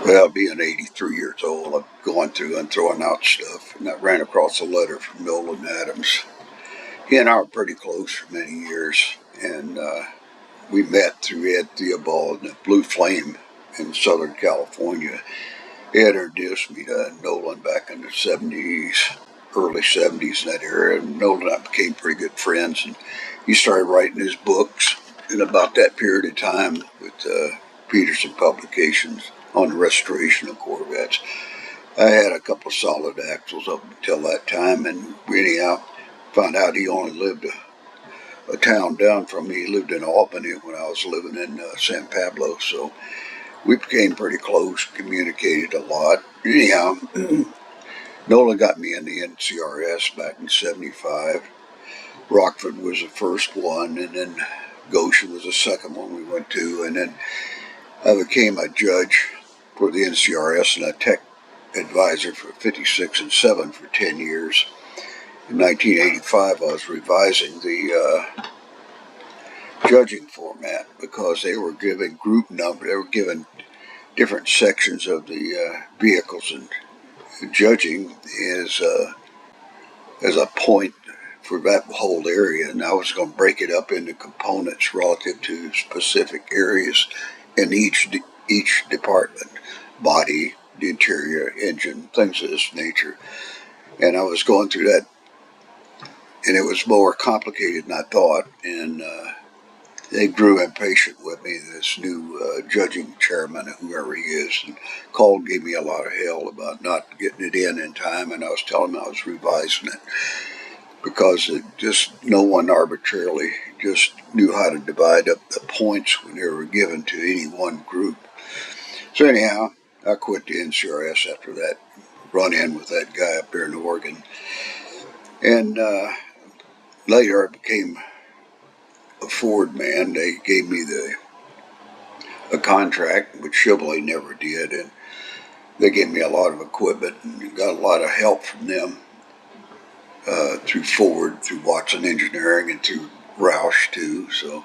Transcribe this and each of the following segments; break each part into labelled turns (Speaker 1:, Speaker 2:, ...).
Speaker 1: Well, being 83 years old, I'm going through and throwing out stuff, and I ran across a letter from Noland Adams. He and I were pretty close for many years, and we met through Ed Theobald and the Blue Flame in Southern California. He had introduced me to Noland back in the 70s, early 70s in that era, and Noland and I became pretty good friends, and he started writing his books in about that period of time with Peterson Publications on the restoration of Corvettes. I had a couple of solid axles up until that time, and anyhow, found out he only lived a town down from me. He lived in Albany when I was living in San Pablo, so we became pretty close, communicated a lot. Anyhow, Nola got me in the NCRS back in '75. Rockford was the first one, and then Goshen was the second one we went to, and then I became a judge for the NCRS and a tech advisor for 56 and 7 for 10 years. In 1985, I was revising the judging format because they were given group number. They were given different sections of the vehicles, and judging is as a point for that whole area. And I was going to break it up into components relative to specific areas in each department: body, the interior, engine, things of this nature. And I was going through that, and it was more complicated than I thought. And they grew impatient with me, this new judging chairman, whoever he is, and called, gave me a lot of hell about not getting it in time. And I was telling him I was revising it because it just no one arbitrarily just knew how to divide up the points when they were given to any one group. So anyhow, I quit the NCRS after that run-in with that guy up there in Oregon. And later I became a Ford man. They gave me a contract, which Chevrolet never did, and they gave me a lot of equipment and got a lot of help from them through Ford, through Watson Engineering, and through Roush too. So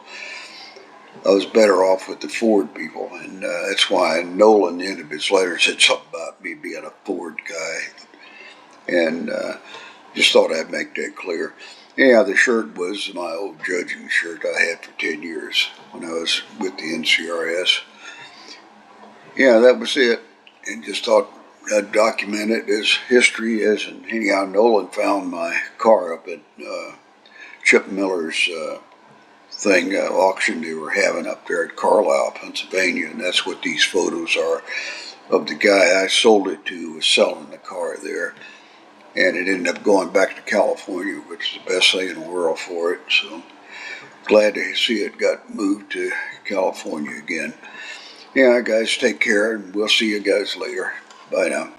Speaker 1: I was better off with the Ford people, and that's why Nolan, in the end of his letter, said something about me being a Ford guy, and just thought I'd make that clear. Yeah, the shirt was my old judging shirt I had for 10 years when I was with the NCRS. Yeah, that was it. And just thought I'd document it as history is. And anyhow, Nolan found my car up at Chip Miller's auction they were having up there at Carlisle, Pennsylvania. And that's what these photos are of the guy I sold it to was selling the car there. And it ended up going back to California, which is the best thing in the world for it. So glad to see it got moved to California again. Yeah, guys, take care, and we'll see you guys later. Bye now.